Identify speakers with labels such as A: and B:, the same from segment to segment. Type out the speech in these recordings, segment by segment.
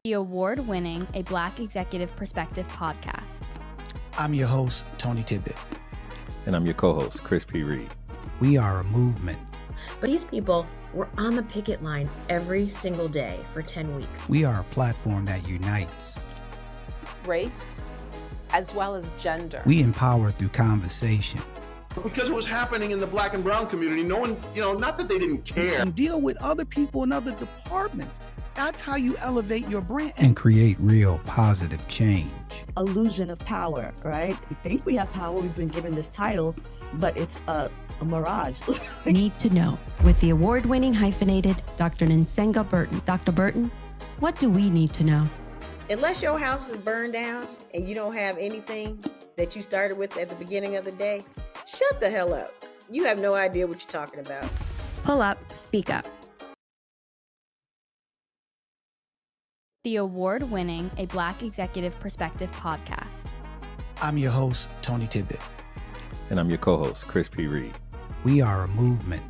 A: The award-winning A Black Executive Perspective podcast.
B: I'm your host, Tony Tibbett.
C: And I'm your co-host, Chris P. Reed.
B: We are a movement.
D: But these people were on the picket line every single day for 10 weeks.
B: We are a platform that unites.
E: Race as well as gender.
B: We empower through conversation.
F: Because it was happening in the black and brown community, no one, not that they didn't care.
G: And deal with other people in other departments. That's how you elevate your brand.
B: And create real positive change.
H: Illusion of power, right? We think we have power. We've been given this title, but it's a mirage.
I: Need to know with the award-winning hyphenated Dr. Nsenga Burton. Dr. Burton, what do we need to know?
D: Unless your house is burned down and you don't have anything that you started with at the beginning of the day, shut the hell up. You have no idea what you're talking about.
A: Pull up, speak up. The award-winning A Black Executive Perspective podcast.
B: I'm your host, Tony Tibbett.
C: And I'm your co-host, Chris P. Reed.
B: We are a movement.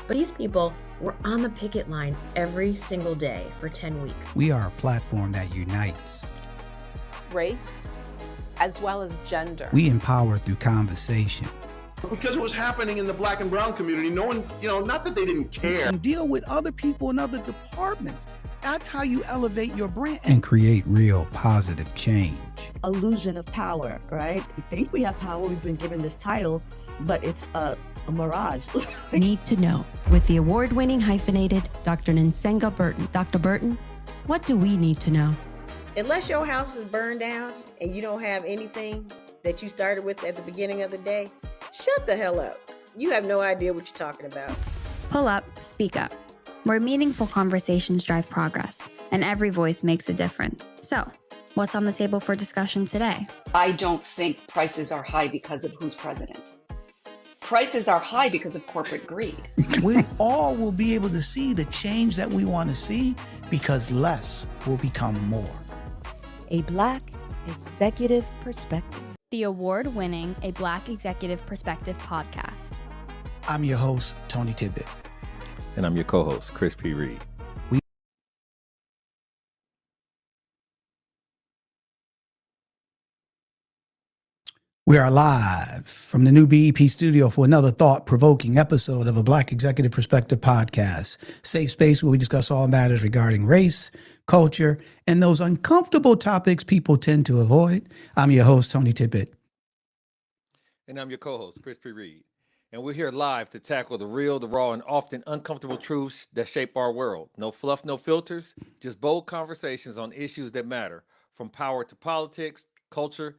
D: But these people were on the picket line every single day for 10 weeks.
B: We are a platform that unites.
E: Race as well as gender.
B: We empower through conversation.
F: Because it was happening in the black and brown community, no one, not that they didn't care.
G: And deal with other people in other departments. That's how you elevate your brand.
B: And create real positive change.
H: Illusion of power, right? We think we have power. We've been given this title, but it's a mirage.
I: Need to know with the award-winning hyphenated Dr. Nsenga Burton. Dr. Burton, what do we need to know?
D: Unless your house is burned down and you don't have anything that you started with at the beginning of the day, shut the hell up. You have no idea what you're talking about.
A: Pull up, speak up. Where meaningful conversations drive progress, and every voice makes a difference. So, what's on the table for discussion today?
J: I don't think prices are high because of who's president. Prices are high because of corporate greed.
G: We all will be able to see the change that we want to see because less will become more.
K: A Black Executive Perspective.
A: The award-winning A Black Executive Perspective podcast.
B: I'm your host, Tony Tibbett.
C: And I'm your co-host, Chris P. Reed.
B: We are live from the new BEP studio for another thought-provoking episode of a Black Executive Perspective podcast, safe space where we discuss all matters regarding race, culture, and those uncomfortable topics people tend to avoid. I'm your host, Tony Tibbett.
C: And I'm your co-host, Chris P. Reed. And we're here live to tackle the real, the raw, and often uncomfortable truths that shape our world. No fluff, no filters, just bold conversations on issues that matter, from power to politics, culture,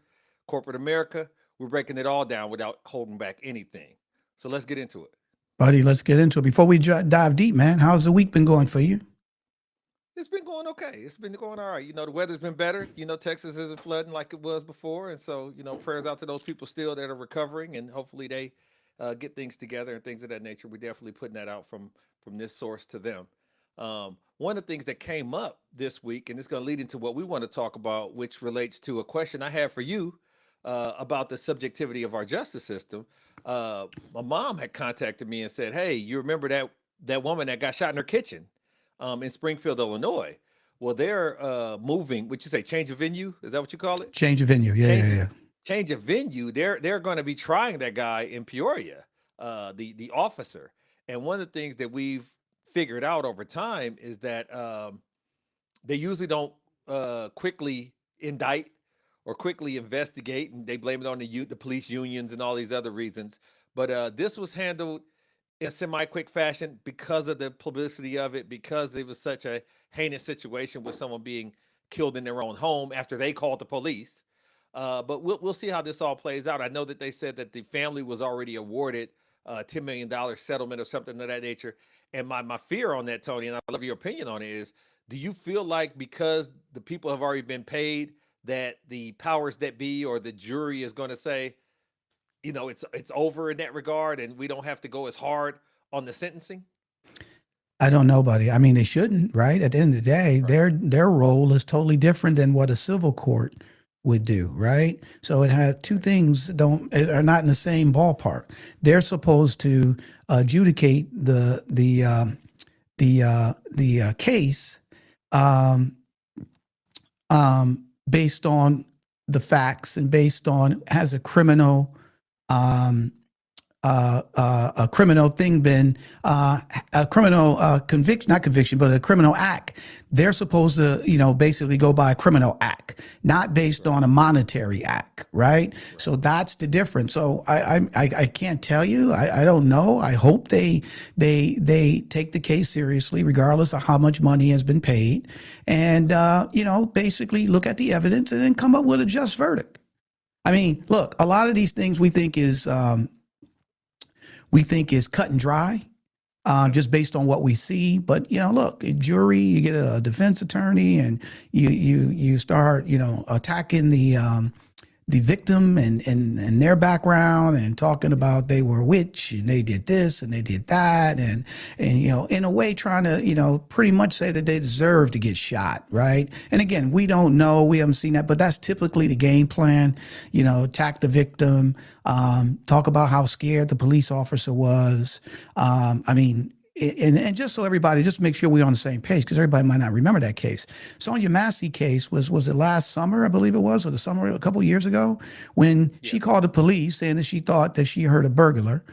C: corporate America. We're breaking it all down without holding back anything. So let's get into it.
B: Buddy, let's get into it. Before we dive deep, man, how's the week been going for you?
C: It's been going okay. It's been going all right. The weather's been better. Texas isn't flooding like it was before. And so, prayers out to those people still that are recovering, and hopefully they get things together and things of that nature. We're definitely putting that out from this source to them. One of the things that came up this week, and it's going to lead into what we want to talk about, which relates to a question I have for you about the subjectivity of our justice system. My mom had contacted me and said, hey, you remember that woman that got shot in her kitchen in Springfield, Illinois? Well, they're moving, would you say change of venue? Is that what you call it?
B: Change of venue. Yeah.
C: Change of venue. They're going to be trying that guy in Peoria, the officer. And one of the things that we've figured out over time is that they usually don't quickly indict or quickly investigate, and they blame it on the police unions and all these other reasons. But this was handled in a semi-quick fashion because of the publicity of it, because it was such a heinous situation with someone being killed in their own home after they called the police. But we'll see how this all plays out. I know that they said that the family was already awarded a $10 million settlement or something of that nature. And my fear on that, Tony, and I love your opinion on it, is do you feel like because the people have already been paid that the powers that be or the jury is going to say, it's over in that regard and we don't have to go as hard on the sentencing?
B: I don't know, buddy. I mean, they shouldn't, right? At the end of the day, right. Their role is totally different than what a civil court would do, right? So it had two things are not in the same ballpark. They're supposed to adjudicate the case based on the facts and based on has a criminal thing been a criminal conviction, not conviction, but a criminal act, they're supposed to, basically go by a criminal act, not based on a monetary act, right? So that's the difference. So I can't tell you. I don't know. I hope they take the case seriously, regardless of how much money has been paid, and basically look at the evidence and then come up with a just verdict. I mean, look, a lot of these things we think is cut and dry, just based on what we see. But look, a jury, you get a defense attorney, and you start attacking the victim and their background, and talking about they were a witch and they did this and they did that, and in a way trying to pretty much say that they deserve to get shot, right? And again, we don't know, we haven't seen that, but that's typically the game plan. Attack the victim, talk about how scared the police officer was. And just so everybody, just make sure we're on the same page, because everybody might not remember that case. Sonia Massey case was it last summer, I believe it was, or the summer a couple of years ago, when she called the police saying that she thought that she heard a burglar,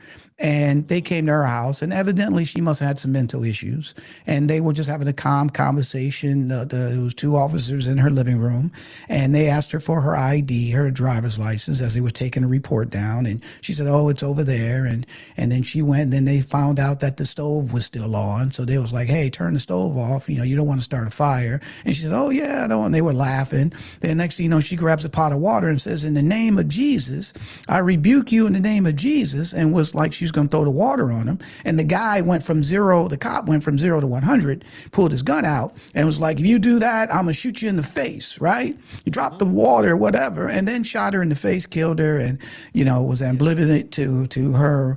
B: and they came to her house, and evidently she must have had some mental issues, and they were just having a calm conversation. There was two officers in her living room, and they asked her for her ID, her driver's license, as they were taking the report down, and she said, "Oh, it's over there," and then she went, and then they found out that the stove was still on, so they was like, "Hey, turn the stove off, you don't want to start a fire," and she said, "Oh yeah, I don't," and they were laughing. Then next thing you know, she grabs a pot of water and says, "In the name of Jesus, I rebuke you in the name of Jesus," and was like she was going to throw the water on him. And the cop went from 0 to 100, pulled his gun out, and was like, "If you do that, I'm going to shoot you in the face," right? He dropped the water, whatever, and then shot her in the face, killed her, and, was ambivalent to her,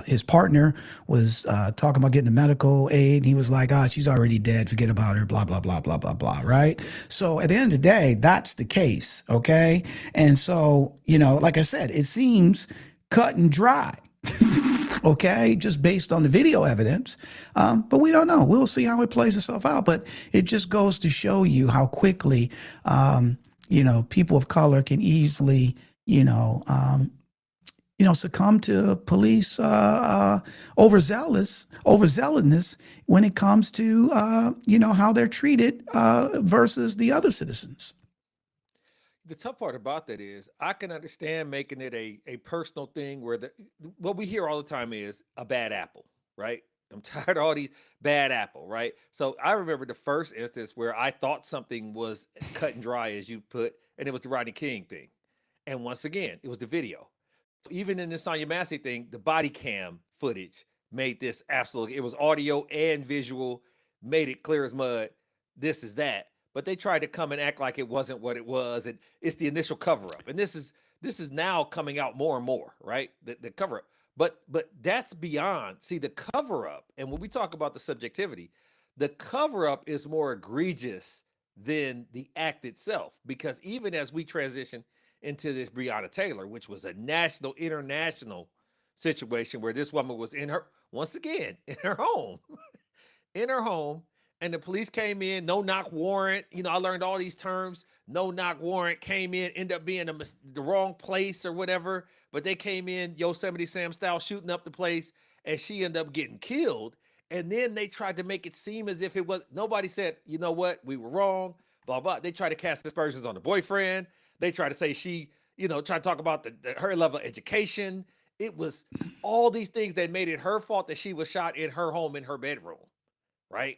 B: his partner was talking about getting the medical aid, and he was like, she's already dead, forget about her, blah blah blah blah blah blah, right? So at the end of the day, that's the case, okay? And so like I said, it seems cut and dry. Okay, just based on the video evidence, but we don't know. We'll see how it plays itself out. But it just goes to show you how quickly people of color can easily succumb to police overzealousness when it comes to how they're treated versus the other citizens.
C: The tough part about that is I can understand making it a personal thing where what we hear all the time is a bad apple, right? I'm tired of all these bad apple, right? So I remember the first instance where I thought something was cut and dry, as you put, and it was the Rodney King thing. And once again, it was the video. So even in the Sonya Massey thing, the body cam footage made this absolutely, it was audio and visual, made it clear as mud. This is that. But they tried to come and act like it wasn't what it was. And it's the initial cover up. And this is now coming out more and more, right? The cover up. But that's beyond. See, the cover up, and when we talk about the subjectivity, the cover up is more egregious than the act itself. Because even as we transition into this Breonna Taylor, which was a national, international situation where this woman was once again, in her home, and the police came in, no knock warrant. I learned all these terms. No knock warrant came in, ended up being the wrong place or whatever, but they came in Yosemite Sam style, shooting up the place, and she ended up getting killed. And then they tried to make it seem as if it was, nobody said, you know what, we were wrong, blah, blah. They tried to cast aspersions on the boyfriend. They tried to say she, tried to talk about her level of education. It was all these things that made it her fault that she was shot in her home, in her bedroom, right?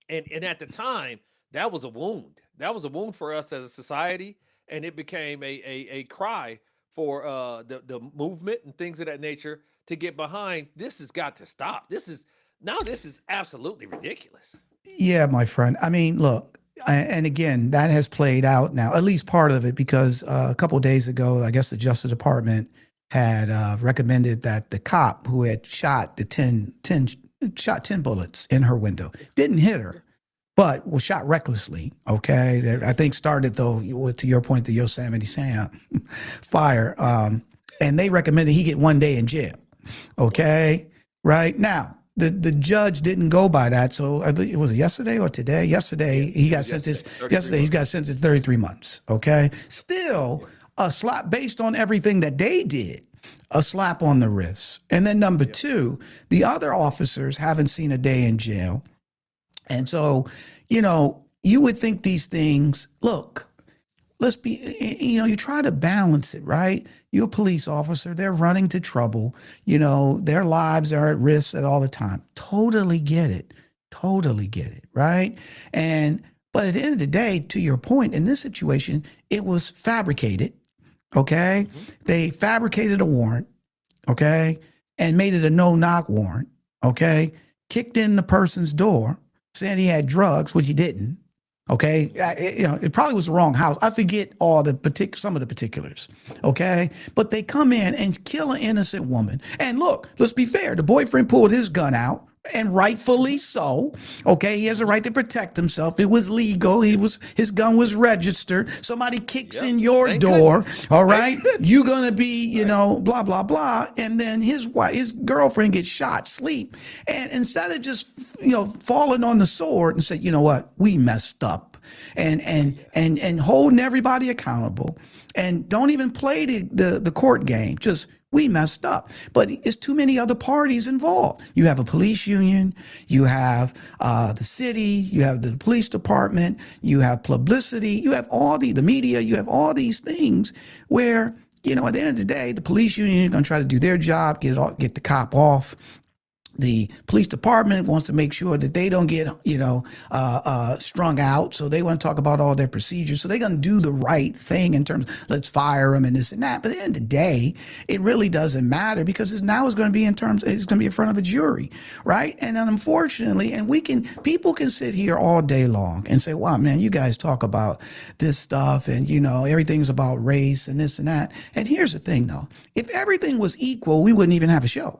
C: And at the time, that was a wound. That was a wound for us as a society, and it became a cry for the movement and things of that nature to get behind. This has got to stop. This is absolutely ridiculous.
B: Yeah, my friend. I mean, look, and again, that has played out now, at least part of it, because a couple of days ago, I guess the Justice Department had recommended that the cop who had shot 10 bullets in her window, didn't hit her, but was shot recklessly. Okay. I think started, though, to your point, the Yosemite Sam fire. And they recommended he get 1 day in jail. Okay. Right now, the judge didn't go by that. So I think it was yesterday or today. Yesterday he got sentenced. Yesterday he's got sentenced 33 months. Okay, still a slap based on everything that they did. A slap on the wrist. And then number two, the other officers haven't seen a day in jail. And so, you know, you would think these things, look, let's be, you know, you try to balance it, right? You're a police officer. They're running to trouble. You know, their lives are at risk at all the time. Totally get it. Totally get it, right? But at the end of the day, to your point, in this situation, it was fabricated. Okay. They fabricated a warrant. Okay. And made it a no-knock warrant. Okay. Kicked in the person's door saying he had drugs, which he didn't. Okay. It probably was the wrong house. I forget some of the particulars. Okay. But they come in and kill an innocent woman. And look, let's be fair. The boyfriend pulled his gun out. And rightfully so. Okay, he has a right to protect himself. It was legal. His gun was registered. Somebody kicks in your door. All right, you're gonna be, you know, blah blah blah. And then his girlfriend gets shot, sleep. And instead of just, you know, falling on the sword and say, you know what, we messed up, and holding everybody accountable, and don't even play the court game. Just, we messed up. But it's too many other parties involved. You have a police union, you have the city, you have the police department, you have publicity, you have all the media, you have all these things where, you know, at the end of the day, the police union is going to try to do their job, get the cop off. The police department wants to make sure that they don't get, you know, strung out. So they want to talk about all their procedures. So they're going to do the right thing in terms of, let's fire them and this and that. But at the end of the day, it really doesn't matter, because it's going to be it's going to be in front of a jury, right? And then unfortunately, people can sit here all day long and say, wow, man, you guys talk about this stuff and, you know, everything's about race and this and that. And here's the thing though, if everything was equal, we wouldn't even have a show.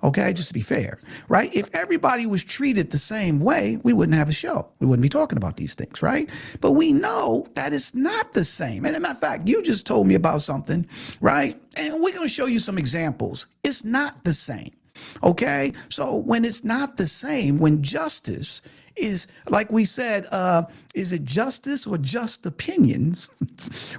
B: Okay, just to be fair, right? If everybody was treated the same way, we wouldn't have a show. We wouldn't be talking about these things, right? But we know that it's not the same. And as a matter of fact, you just told me about something, right? And we're going to show you some examples. It's not the same. Okay, so when it's not the same, when justice is, like we said, is it justice or just opinions?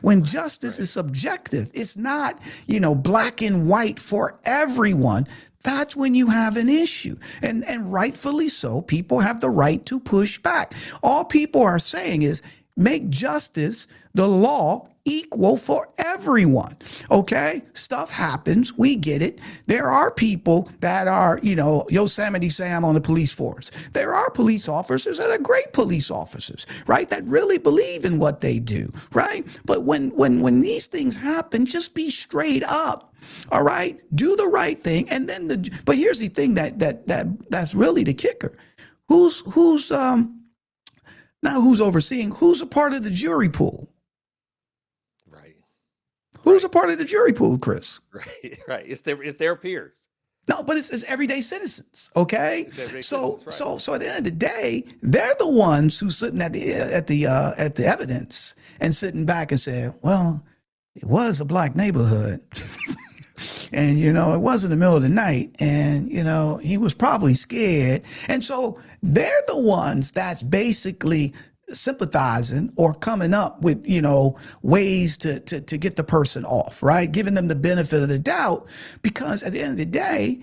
B: When justice is subjective, it's not, you know, black and white for everyone. That's when you have an issue. And rightfully so, people have the right to push back. All people are saying is make justice, the law, equal for everyone. Okay? Stuff happens. We get it. There are people that are, you know, Yosemite Sam on the police force. There are police officers that are great police officers, right? That really believe in what they do, right? But when these things happen, just be straight up. All right, do the right thing, and then but here's the thing that's really the kicker. Who's not who's overseeing? Who's a part of the jury pool?
C: Right.
B: Who's a part of the jury pool, Chris?
C: Right. It's their peers.
B: No, but it's everyday citizens. Okay, so at the end of the day, they're the ones who's sitting at the evidence and sitting back and saying, well, it was a black neighborhood. And, you know, it was in the middle of the night, and, you know, he was probably scared. And so they're the ones that's basically sympathizing or coming up with, you know, ways to get the person off, right? Giving them the benefit of the doubt, because at the end of the day,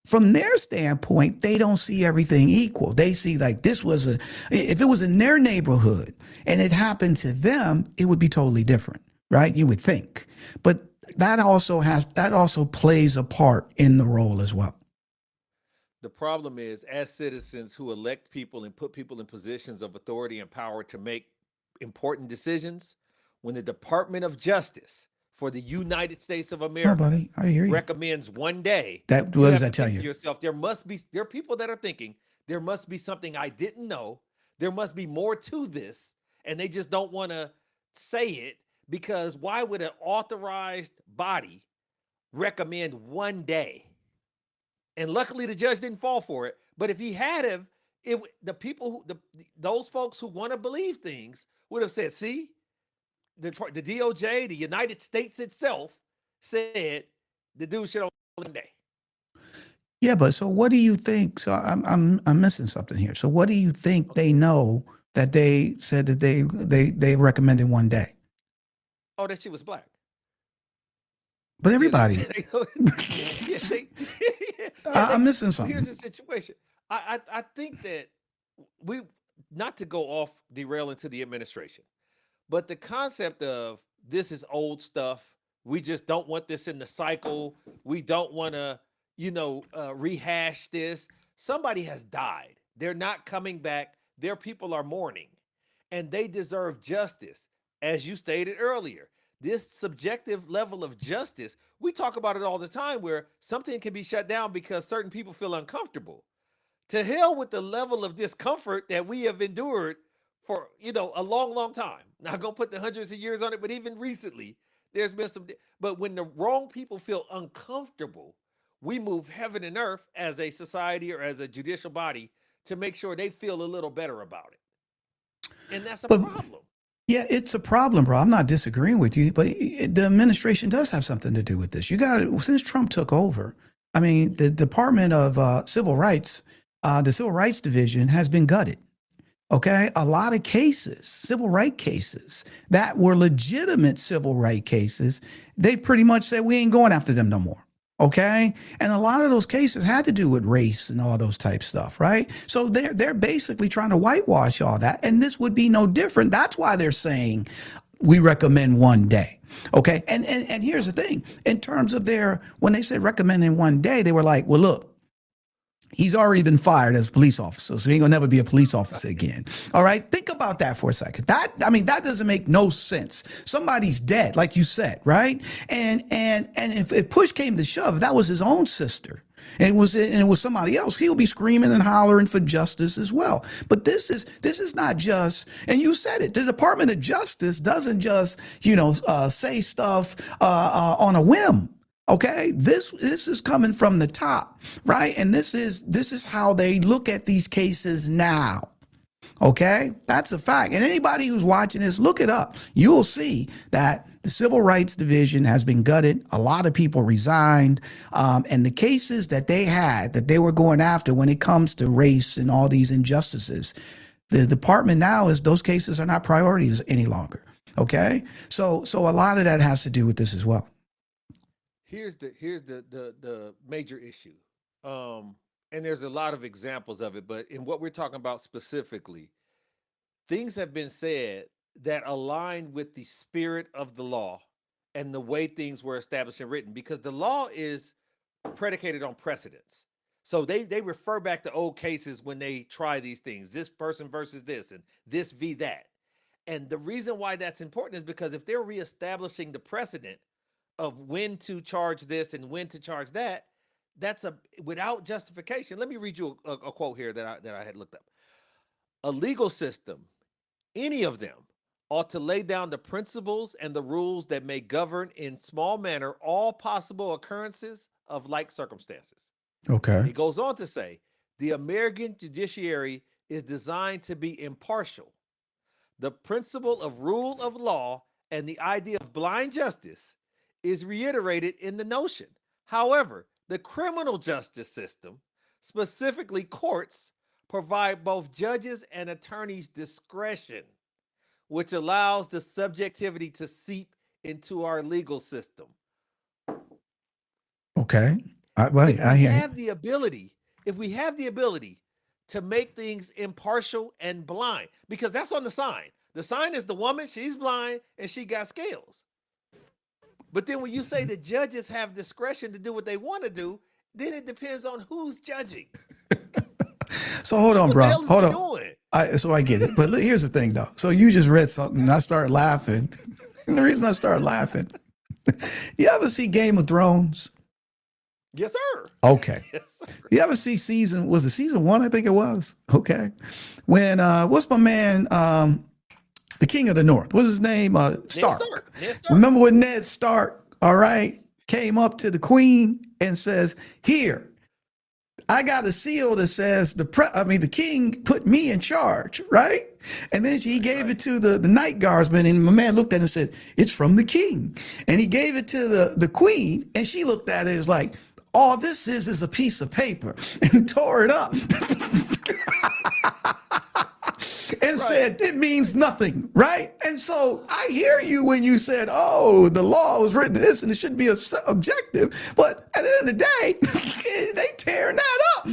B: from their standpoint, they don't see everything equal. They see like if it was in their neighborhood and it happened to them, it would be totally different, right? You would think. But that also plays a part in the role as well.
C: The problem is, as citizens who elect people and put people in positions of authority and power to make important decisions, when the Department of Justice for the United States of America
B: buddy, I hear you.
C: recommends one day,
B: what does that tell you?
C: Yourself, there are people that are thinking there must be something I didn't know. There must be more to this, and they just don't want to say it. Because why would an authorized body recommend one day? And luckily the judge didn't fall for it. But if he had those folks who want to believe things would have said, see, the DOJ, the United States itself said the dude should only one day.
B: Yeah, but so what do you think? So I'm missing something here. So what do you think they know that they said that they recommended one day?
C: Oh, that she was black.
B: But
C: Yeah,
B: everybody,
C: they, yeah, yeah,
B: I'm missing
C: well,
B: something.
C: here's the situation. I think that we, not to go off derail into the administration, but the concept of this is old stuff. We just don't want this in the cycle. We don't want to, rehash this. Somebody has died. They're not coming back. Their people are mourning, and they deserve justice. As you stated earlier, this subjective level of justice, we talk about it all the time where something can be shut down because certain people feel uncomfortable. To hell with the level of discomfort that we have endured for a long, long time. Not gonna put the hundreds of years on it, but even recently, there's been some. But when the wrong people feel uncomfortable, we move heaven and earth as a society or as a judicial body to make sure they feel a little better about it, and that's a
B: But
C: problem.
B: yeah, it's a problem, bro. I'm not disagreeing with you, but the administration does have something to do with this. You got it. Since Trump took over, I mean, the Department of Civil Rights, the Civil Rights Division has been gutted. Okay. A lot of cases, civil right cases that were legitimate civil right cases, they pretty much said we ain't going after them no more. Okay. And a lot of those cases had to do with race and all those type stuff, right? So they're basically trying to whitewash all that. And this would be no different. That's why they're saying we recommend one day. Okay. And here's the thing, in terms of when they said recommending one day, they were like, well, look, he's already been fired as a police officer, so he ain't gonna never be a police officer again. All right, think about that for a second. That doesn't make no sense. Somebody's dead, like you said, right? And if push came to shove, if that was his own sister, and it was somebody else, he'll be screaming and hollering for justice as well. But this is not just, and you said it. The Department of Justice doesn't just say stuff on a whim. Okay, this is coming from the top, right? And this is how they look at these cases now. Okay, that's a fact. And anybody who's watching this, look it up. You'll see that the Civil Rights Division has been gutted. A lot of people resigned, and the cases that they were going after when it comes to race and all these injustices, the department now is those cases are not priorities any longer. Okay, so a lot of that has to do with this as well.
C: Here's the major issue, and there's a lot of examples of it, but in what we're talking about specifically, things have been said that align with the spirit of the law and the way things were established and written, because the law is predicated on precedents. So they refer back to old cases when they try these things, this person versus this and this v that. And the reason why that's important is because if they're reestablishing the precedent of when to charge this and when to charge that, that's without justification. Let me read you a quote here that I had looked up. A legal system, any of them, ought to lay down the principles and the rules that may govern in small manner all possible occurrences of like circumstances.
B: Okay.
C: It goes on to say, the American judiciary is designed to be impartial. The principle of rule of law and the idea of blind justice is reiterated in the notion. However, the criminal justice system, specifically courts, provide both judges and attorneys discretion, which allows the subjectivity to seep into our legal system.
B: Okay.
C: If we have the ability to make things impartial and blind, because that's on the sign. The sign is the woman, she's blind, and she got scales. But then when you say the judges have discretion to do what they want to do, then it depends on who's judging.
B: So hold on, bro. Hold on.
C: Doing?
B: So I get it. But look, here's the thing, though. So you just read something, and I started laughing. And the reason I started laughing, you ever see Game of Thrones?
C: Yes, sir.
B: Okay.
C: Yes, sir.
B: You ever see season 1? I think it was. Okay. When, what's my man, the King of the North? What's his name? Stark.
C: Ned Stark.
B: Remember when Ned Stark, all right, came up to the Queen and says, here, I got a seal that says the king put me in charge, right? And then he gave it to the night guardsman, and my man looked at it and said, it's from the king. And he gave it to the queen, and she looked at it as like, all this is a piece of paper, and tore it up. And said it means nothing, right? And so I hear you when you said, oh, the law was written this and it shouldn't be objective. But at the end of the day, they tearing that up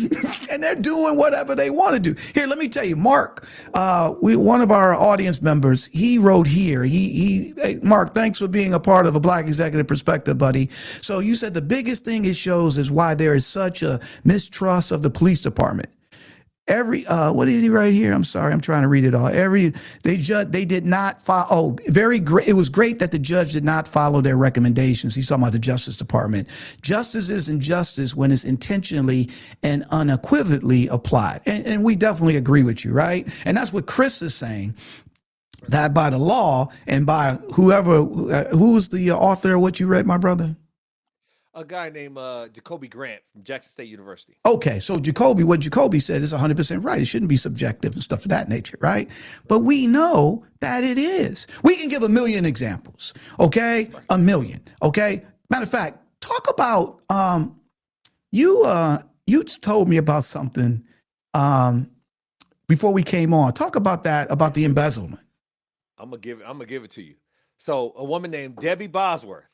B: and they're doing whatever they want to do. Here, let me tell you, Mark, one of our audience members, he wrote here, hey, Mark, thanks for being a part of a Black Executive Perspective, buddy. So you said the biggest thing it shows is why there is such a mistrust of the police department. What is he right here? I'm sorry, I'm trying to read it all. They did not follow. Oh, very great. It was great that the judge did not follow their recommendations. He's talking about the Justice Department. Justice isn't justice when it's intentionally and unequivocally applied. And we definitely agree with you, right? And that's what Chris is saying. That by the law and by whoever, who's the author of what you read, my brother?
C: A guy named Jacoby Grant from Jackson State University.
B: Okay, so what Jacoby said is 100% right. It shouldn't be subjective and stuff of that nature, right? But we know that it is. We can give a million examples, okay? A million, okay? Matter of fact, talk about, you told me about something before we came on. Talk about that, about the embezzlement.
C: I'm gonna give it to you. So a woman named Debbie Bosworth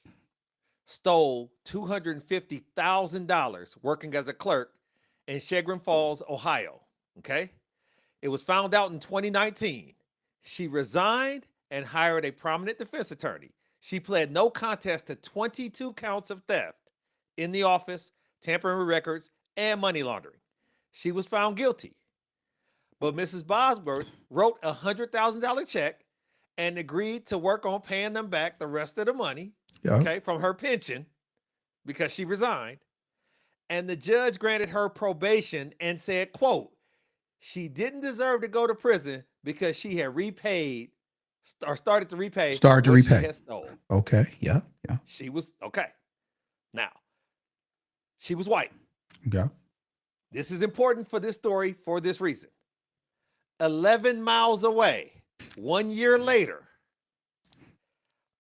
C: stole $250,000 working as a clerk in Chagrin Falls, Ohio. Okay. It was found out in 2019. She resigned and hired a prominent defense attorney. She pled no contest to 22 counts of theft in the office, tampering with records, and money laundering. She was found guilty. But Mrs. Bosworth wrote a $100,000 check and agreed to work on paying them back the rest of the money. Yeah. Okay, from her pension because she resigned. And the judge granted her probation and said, quote, she didn't deserve to go to prison because she had started to repay. She had stolen.
B: Okay, yeah.
C: She was, okay. Now, she was white.
B: Yeah.
C: This is important for this story for this reason. 11 miles away, 1 year later,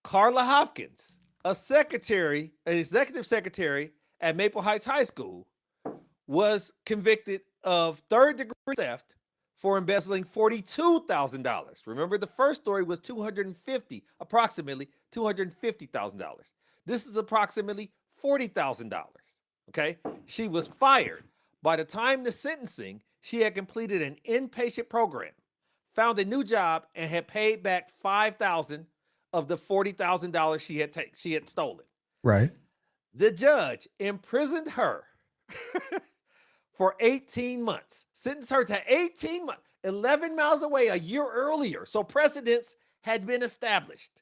C: Carla Hopkins, an executive secretary at Maple Heights High School, was convicted of third-degree theft for embezzling $42,000. Remember, the first story was approximately $250,000. This is approximately $40,000. Okay, she was fired. By the time the sentencing, she had completed an inpatient program, found a new job, and had paid back $5,000 of the $40,000 she had stolen.
B: Right.
C: The judge imprisoned her for 18 months, sentenced her to 18 months, 11 miles away a year earlier. So precedents had been established.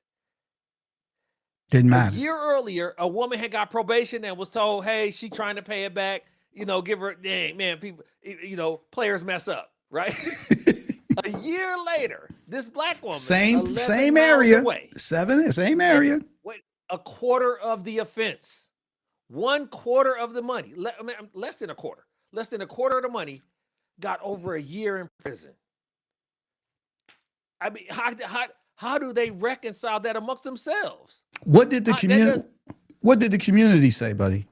B: Didn't matter.
C: A year earlier, a woman had got probation and was told, hey, she trying to pay it back. Give her, dang, man, people, players mess up, right? A year later, this black woman,
B: same area, same area.
C: Wait, a quarter of the offense, 1/4 of the money, less than a quarter of the money, got over a year in prison. I mean, how do they reconcile that amongst themselves?
B: What did the community say, buddy?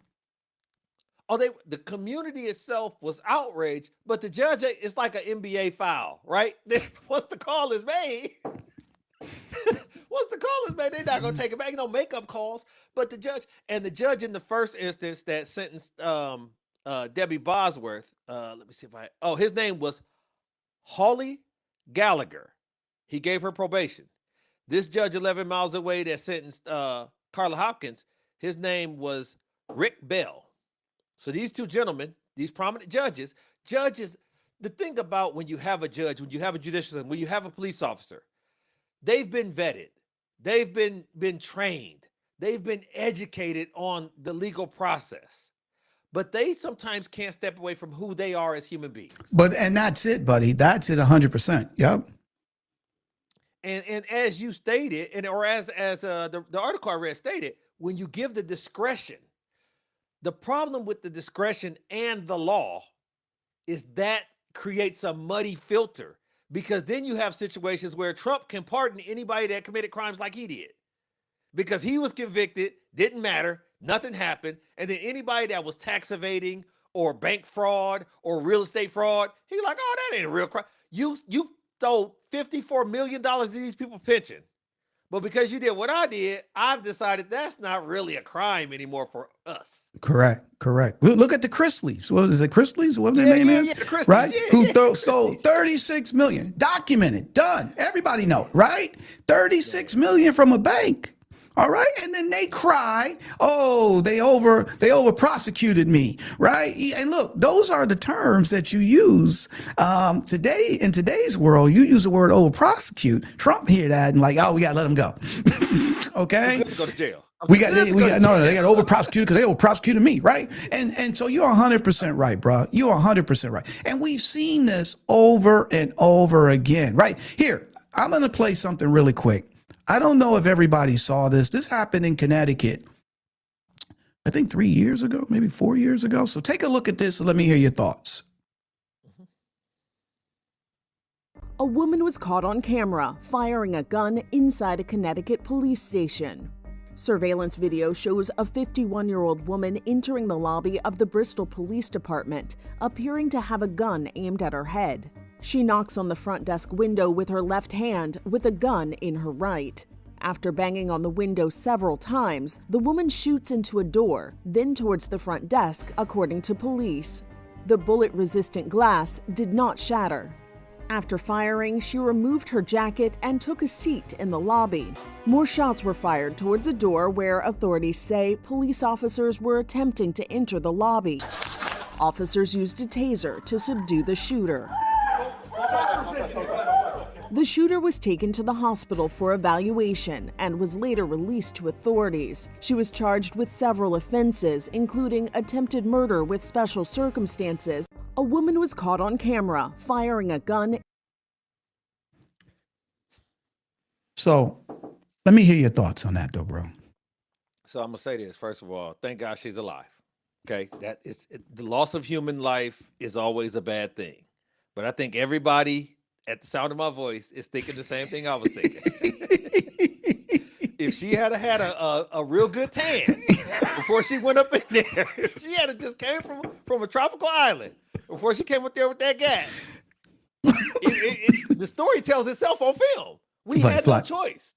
C: The community itself was outraged, but the judge, it's like an NBA foul, right? Once the call is made, they're not going to take it back. Makeup calls. But the judge in the first instance that sentenced Debbie Bosworth, let me see his name was Holly Gallagher. He gave her probation. This judge 11 miles away that sentenced Carla Hopkins, his name was Rick Bell. So these two gentlemen, these prominent judges, the thing about when you have a judge, when you have a judicial system, when you have a police officer, they've been vetted, they've been trained, they've been educated on the legal process, but they sometimes can't step away from who they are as human beings.
B: And that's it, buddy. That's it 100%. Yep.
C: And as you stated, or as the article I read stated, when you give the discretion, the problem with the discretion and the law is that creates a muddy filter, because then you have situations where Trump can pardon anybody that committed crimes like he did because he was convicted, didn't matter, Nothing happened. And then anybody that was tax evading or bank fraud or real estate fraud, he like, oh, that ain't a real crime. You stole $54 million of these people's pension. But because you did what I did, I've decided that's not really a crime anymore for us.
B: Correct. Look at the Chrisleys. What is it, Chrisleys? What their name is?
C: The Chrisleys,
B: right? Who stole 36 million. Documented, done. Everybody know it, right? 36 million from a bank. All right. And then they cry, oh, they over prosecuted me. Right. And look, those are the terms that you use today. In today's world, you use the word over prosecute. Trump hear that and like, oh, we got to let him go. Okay.
C: Go to jail.
B: They got over prosecuted because they over prosecuted me. Right. And so you're 100% right, bro. You're 100% right. And we've seen this over and over again. Right here. I'm going to play something really quick. I don't know if everybody saw this. This happened in Connecticut, I think 3 years ago, maybe 4 years ago. So take a look at this and let me hear your thoughts.
L: A woman was caught on camera firing a gun inside a Connecticut police station. Surveillance video shows a 51-year-old woman entering the lobby of the Bristol Police Department, appearing to have a gun aimed at her head. She knocks on the front desk window with her left hand with a gun in her right. After banging on the window several times, the woman shoots into a door, then towards the front desk, according to police. The bullet-resistant glass did not shatter. After firing, she removed her jacket and took a seat in the lobby. More shots were fired towards a door where authorities say police officers were attempting to enter the lobby. Officers used a taser to subdue the shooter. The shooter was taken to the hospital for evaluation and was later released to authorities. She was charged with several offenses, including attempted murder with special circumstances. A woman was caught on camera firing a gun.
B: So let me hear your thoughts on that, though, bro.
C: So I'm going to say this. First of all, thank God she's alive. Okay. The loss of human life is always a bad thing. But I think everybody at the sound of my voice is thinking the same thing I was thinking. If she had a real good tan before she went up in there, if she had just came from a tropical island before she came up there with that gas, the story tells itself on film. We had no choice.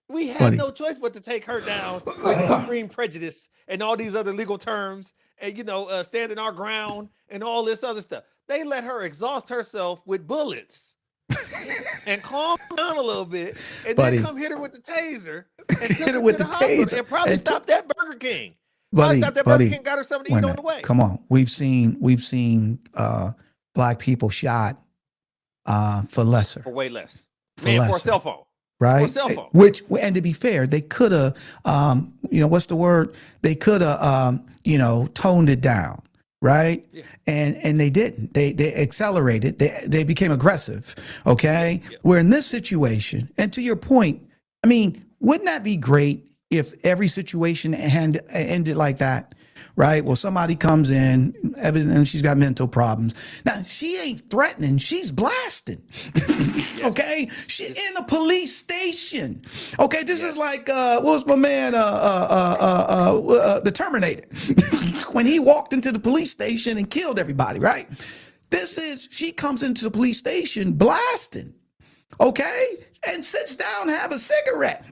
C: We had no choice but to take her down with extreme prejudice and all these other legal terms and, standing our ground and all this other stuff. They let her exhaust herself with bullets and calm down a little bit, and then come hit her with the taser and hit her with the taser and probably stop that Burger King. Stop that Burger King, got her something to eat on the way.
B: Come on, we've seen black people shot for lesser,
C: for way less, for a cell phone.
B: Right.
C: For a cell phone.
B: Which, and to be fair, they could have, what's the word? They could have, toned it down. Right. Yeah. And they didn't. They accelerated. They became aggressive. OK, we're in this situation. And to your point, I mean, wouldn't that be great if every situation ended like that? Right. Well, somebody comes in, evidently she's got mental problems. Now, she ain't threatening. She's blasting. OK, she's in a police station. OK, this is like what was my man, the Terminator, when he walked into the police station and killed everybody. Right. She comes into the police station blasting. OK, and sits down, have a cigarette,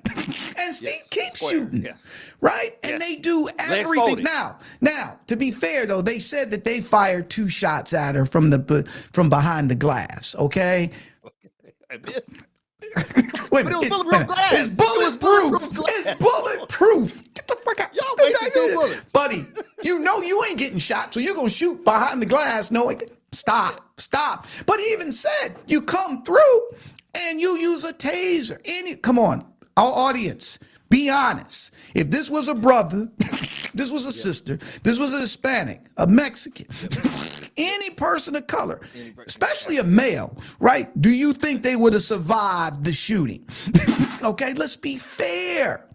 B: and keeps shooting, right? And they do everything. Now, to be fair though, they said that they fired 2 shots at her from behind the glass. Okay. Wait, it's bulletproof. It's bulletproof. Get the fuck out.
C: Y'all wasted 2 bullets,
B: buddy. You ain't getting shot, so you're gonna shoot behind the glass. No, stop. But he even said you come through. And you use a taser. Come on, our audience, be honest. If this was a brother, this was a sister, this was a Hispanic, a Mexican, any person of color, especially a male, right? Do you think they would have survived the shooting? Okay, let's be fair.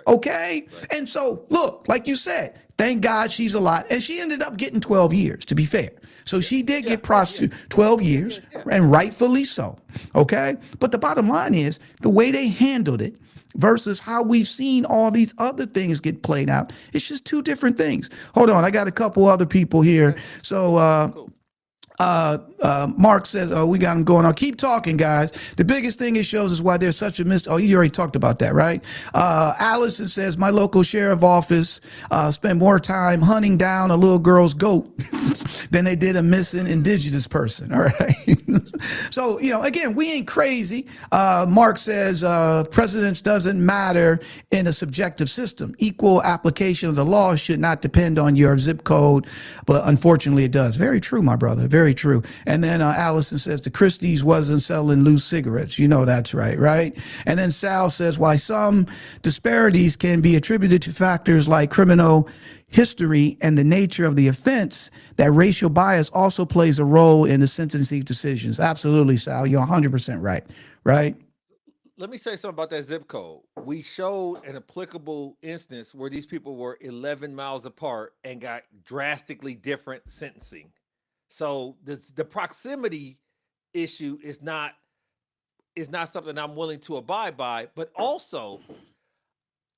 B: Okay? And so, look, like you said, thank God she's alive. And she ended up getting 12 years, to be fair. So she did get prosecuted 12 years, and rightfully so. Okay? But the bottom line is the way they handled it versus how we've seen all these other things get played out. It's just two different things. Hold on, I got a couple other people here. So
C: Cool.
B: Mark says, oh, we got him going on. Keep talking, guys. The biggest thing it shows is why there's such a oh, you already talked about that, right? Allison says, my local sheriff office spent more time hunting down a little girl's goat than they did a missing indigenous person. All right. So, again, we ain't crazy. Mark says, precedence doesn't matter in a subjective system. Equal application of the law should not depend on your zip code, but unfortunately it does. Very true, my brother. Very true. And then Allison says the Christie's wasn't selling loose cigarettes. That's right? And then Sal says why some disparities can be attributed to factors like criminal history and the nature of the offense, that racial bias also plays a role in the sentencing decisions. Absolutely, Sal. You're 100% right?
C: Let me say something about that zip code. We showed an applicable instance where these people were 11 miles apart and got drastically different sentencing. So the proximity issue is not something I'm willing to abide by. But also,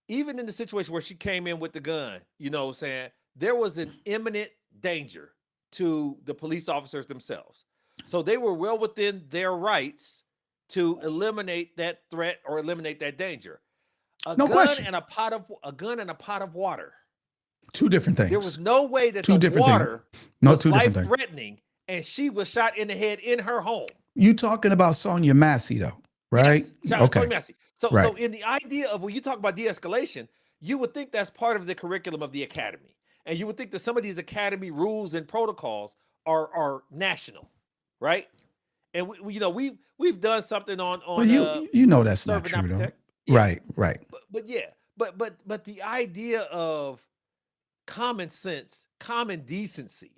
C: even in the situation where she came in with the gun, what I'm saying, there was an imminent danger to the police officers themselves. So they were well within their rights to eliminate that threat or eliminate that danger.
B: No question.
C: A gun and a pot of water.
B: Two different things.
C: There was no way that
B: two
C: the
B: different
C: water
B: no,
C: was
B: two different things.
C: life-threatening, and she was shot in the head in her home.
B: You talking about Sonia Massey, though, right?
C: Yes,
B: okay.
C: Sonia Massey. So
B: right.
C: So in the idea of when you talk about de-escalation, you would think that's part of the curriculum of the academy. And you would think that some of these academy rules and protocols are national, right? And we've done something on
B: well, that's not true, though. Yeah. Right.
C: But the idea of common sense, common decency,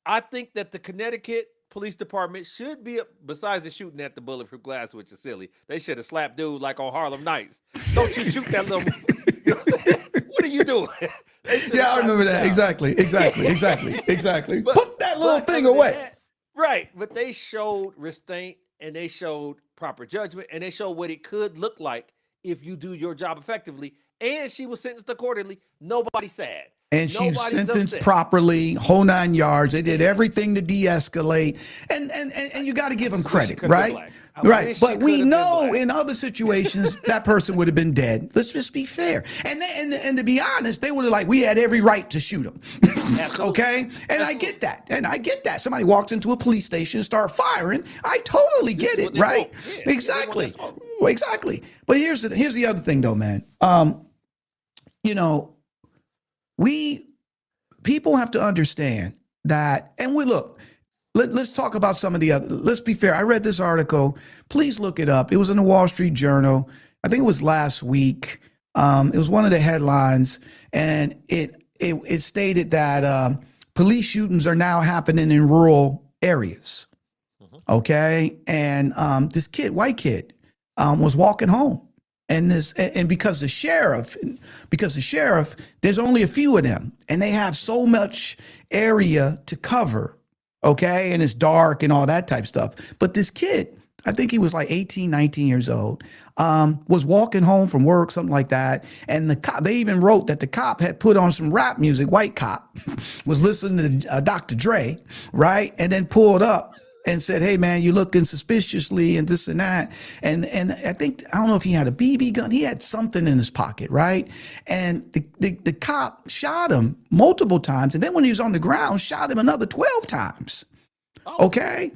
C: I think that the Connecticut Police Department should be, besides the shooting at the bulletproof glass, which is silly, they should have slapped dude like on Harlem Nights. Don't you shoot that little, what I'm saying? What are you doing?
B: Yeah, I remember that. Exactly. But, put that little thing away.
C: Right. But they showed restraint and they showed proper judgment and they showed what it could look like if you do your job effectively. And she was sentenced accordingly. Nobody's sad.
B: And she's sentenced properly, whole 9 yards. They did everything to de-escalate. And you got to give them credit, right? Right. But we know in other situations that person would have been dead. Let's just be fair. And to be honest, they would have we had every right to shoot him. Okay? And I get that. Somebody walks into a police station and start firing. I totally get it, right? Yeah, exactly. But here's the other thing though, man. People have to understand that, and let's talk about some of the other, let's be fair. I read this article. Please look it up. It was in the Wall Street Journal. I think it was last week. It was one of the headlines, and it stated that police shootings are now happening in rural areas. Okay. And this white kid, was walking home. And because the sheriff, there's only a few of them and they have so much area to cover. Okay. And it's dark and all that type stuff. But this kid, I think he was 18, 19 years old, was walking home from work, something like that. And the cop, they even wrote that the cop had put on some rap music, white cop, was listening to Dr. Dre, right? And then pulled up and said, hey, man, you're looking suspiciously and this and that. And I don't know if he had a BB gun. He had something in his pocket, right? And the cop shot him multiple times. And then when he was on the ground, shot him another 12 times. Oh. Okay.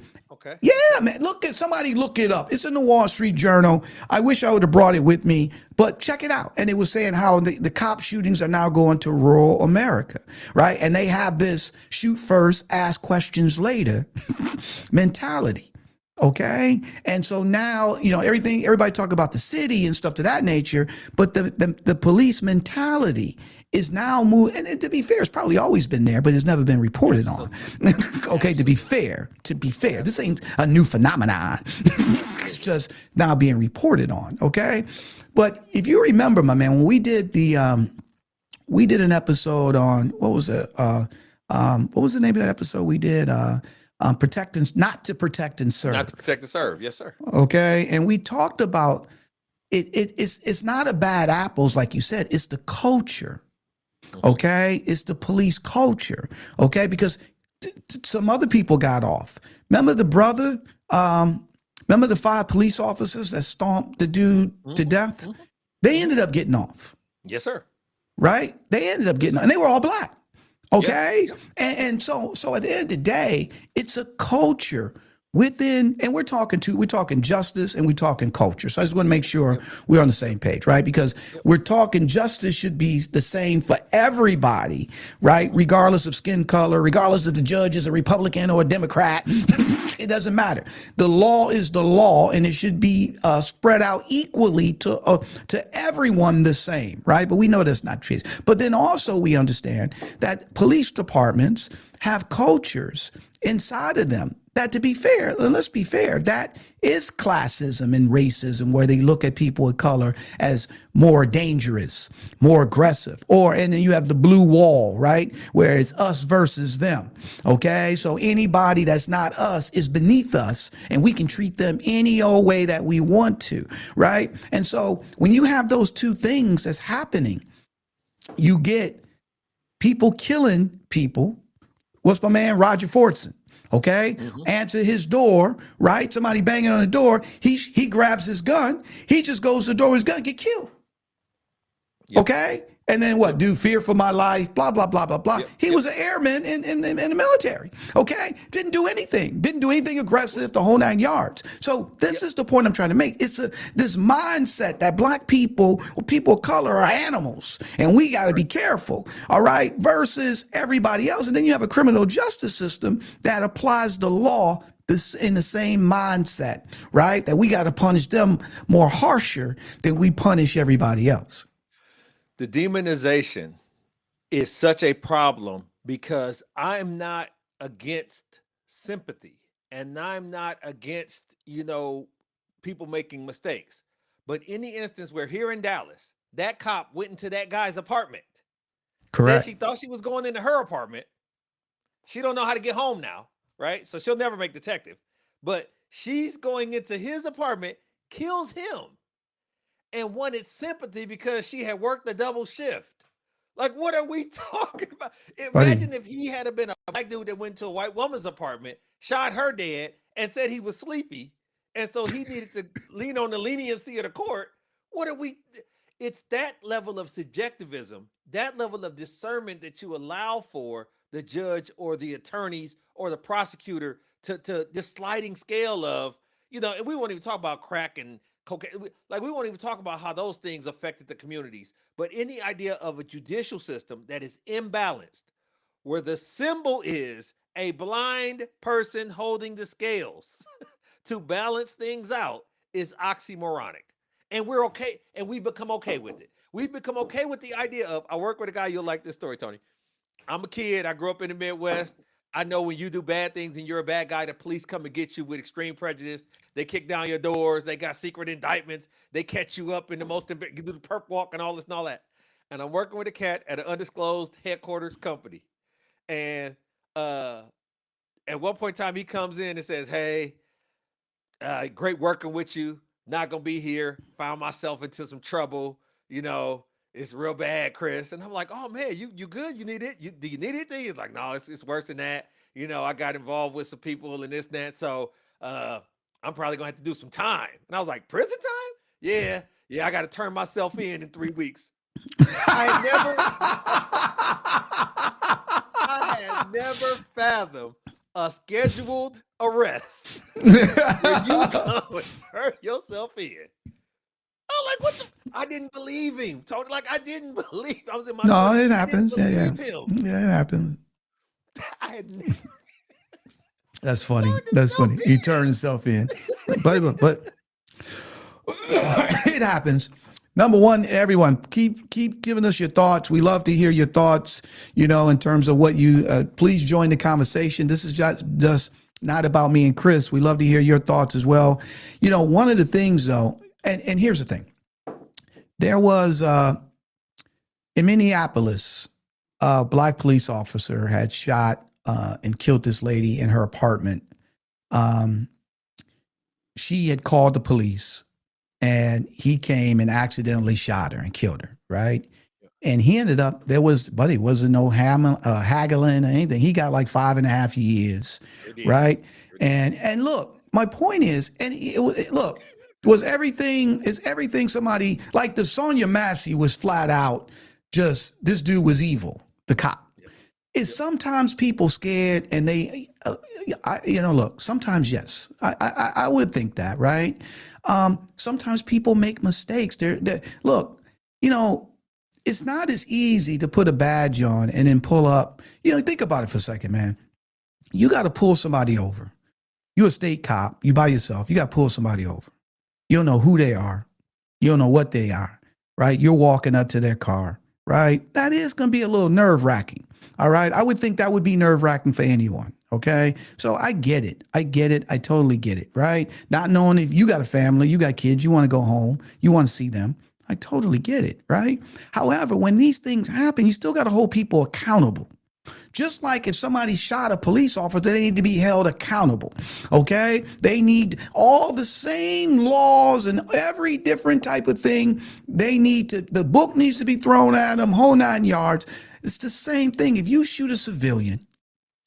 B: Yeah, man. Somebody look it up. It's in the Wall Street Journal. I wish I would have brought it with me, but check it out. And it was saying how the cop shootings are now going to rural America, right? And they have this shoot first, ask questions later mentality. Okay. And so now, everybody talk about the city and stuff to that nature, but the police mentality is now moving. And to be fair, it's probably always been there, but it's never been reported on. Okay. To be fair, this ain't a new phenomenon. It's just now being reported on. Okay. But if you remember, my man, when we did an episode on, what was it? What was the name of that episode we did? Not to protect and serve.
C: Not to protect and serve. Yes, sir.
B: Okay. And we talked about it's not a bad apples, like you said. It's the culture. Okay, it's the police culture. Okay, because some other people got off. Remember the brother? Remember the 5 police officers that stomped the dude to death? They ended up getting off.
C: Yes, sir.
B: Right? They ended up getting off, and they were all black. Okay,
C: Yep.
B: and so at the end of the day, it's a culture within, and we're talking justice and we're talking culture. So I just want to make sure we're on the same page, right? Because we're talking justice should be the same for everybody, right? Regardless of skin color, regardless if the judge is a Republican or a Democrat, it doesn't matter. The law is the law, and it should be spread out equally to everyone the same, right? But we know that's not true. But then also we understand that police departments have cultures inside of them that, to be fair, and let's be fair, that is classism and racism, where they look at people of color as more dangerous, more aggressive. And then you have the blue wall, right? Where it's us versus them. Okay. So anybody that's not us is beneath us, and we can treat them any old way that we want to. Right. And so when you have those two things that's happening, you get people killing people. What's my man, Roger Fortson? Okay, answer his door, right? Somebody banging on the door. He grabs his gun. He just goes to the door with his gun, get killed. Yep. Okay, and then what? Do fear for my life? Blah blah blah blah blah. He was an airman in the military. Okay, didn't do anything aggressive, the whole 9 yards. So this is the point I'm trying to make. It's this mindset that black people or people of color are animals, and we got to be careful. All right, versus everybody else, and then you have a criminal justice system that applies the law in the same mindset, right? That we got to punish them more harsher than we punish everybody else.
C: The demonization is such a problem because I'm not against sympathy, and I'm not against, people making mistakes. But in the instance where here in Dallas, that cop went into that guy's apartment.
B: Correct.
C: Said she thought she was going into her apartment. She don't know how to get home now, right? So she'll never make detective. But she's going into his apartment, kills him, and wanted sympathy because she had worked a double shift. Like, what are we talking about? Imagine if he had been a black dude that went to a white woman's apartment, shot her dead, and said he was sleepy, and so he needed to lean on the leniency of the court. It's that level of subjectivism, that level of discernment that you allow for the judge or the attorneys or the prosecutor to this sliding scale of, and we won't even talk about crack and cocaine. We won't even talk about how those things affected the communities. But any idea of a judicial system that is imbalanced, where the symbol is a blind person holding the scales to balance things out, is oxymoronic. And we're okay, and we become okay with it. We've become okay with the idea of, I work with a guy, you'll like this story, Tony. I'm a kid, I grew up in the Midwest. I know when you do bad things and you're a bad guy, the police come and get you with extreme prejudice. They kick down your doors. They got secret indictments. They catch you up in the most, do the perp walk and all this and all that. And I'm working with a cat at an undisclosed headquarters company. And at one point in time, he comes in and says, hey, great working with you. Not going to be here. Found myself into some trouble. It's real bad, Chris. And I'm like, oh man, you good? You need it? Do you need anything? He's like, no, it's worse than that. I got involved with some people and this and that. So I'm probably gonna have to do some time. And I was like, prison time? Yeah, I got to turn myself in 3 weeks. I had never fathomed a scheduled arrest where you go and turn yourself in. I'm like, what the? I didn't believe him. Tony, I didn't believe. I was in my.
B: No, it happens. Yeah,
C: him.
B: Yeah, it happens.
C: I had never.
B: That's funny. That's funny. He turned himself in, but it happens. Number one, everyone, keep giving us your thoughts. We love to hear your thoughts. In terms of what you. Please join the conversation. This is just not about me and Chris. We love to hear your thoughts as well. One of the things though. And here's the thing. There was, in Minneapolis, a black police officer had shot and killed this lady in her apartment. She had called the police. and he came and accidentally shot her and killed her, right? And he ended up, wasn't no haggling or anything. He got like 5.5 years, right? And look, my point is, and look, is everything somebody, like the Sonia Massey was flat out just, this dude was evil, the cop. Is sometimes people scared and they, look, sometimes yes, I would think that, right? Sometimes people make mistakes. Look, it's not as easy to put a badge on and then pull up. Think about it for a second, man. You got to pull somebody over. You're a state cop. You by yourself. You got to pull somebody over. You don't know who they are. You don't know what they are, right? You're walking up to their car, right? That is going to be a little nerve-wracking. All right. I would think that would be nerve wracking for anyone. Okay. So I get it. I totally get it. Right. Not knowing if you got a family, you got kids, you want to go home, you want to see them. I totally get it. Right. However, when these things happen, you still got to hold people accountable. Just like if somebody shot a police officer, they need to be held accountable. Okay. They need all the same laws and every different type of thing. The book needs to be thrown at them, whole 9 yards. It's the same thing. If you shoot a civilian,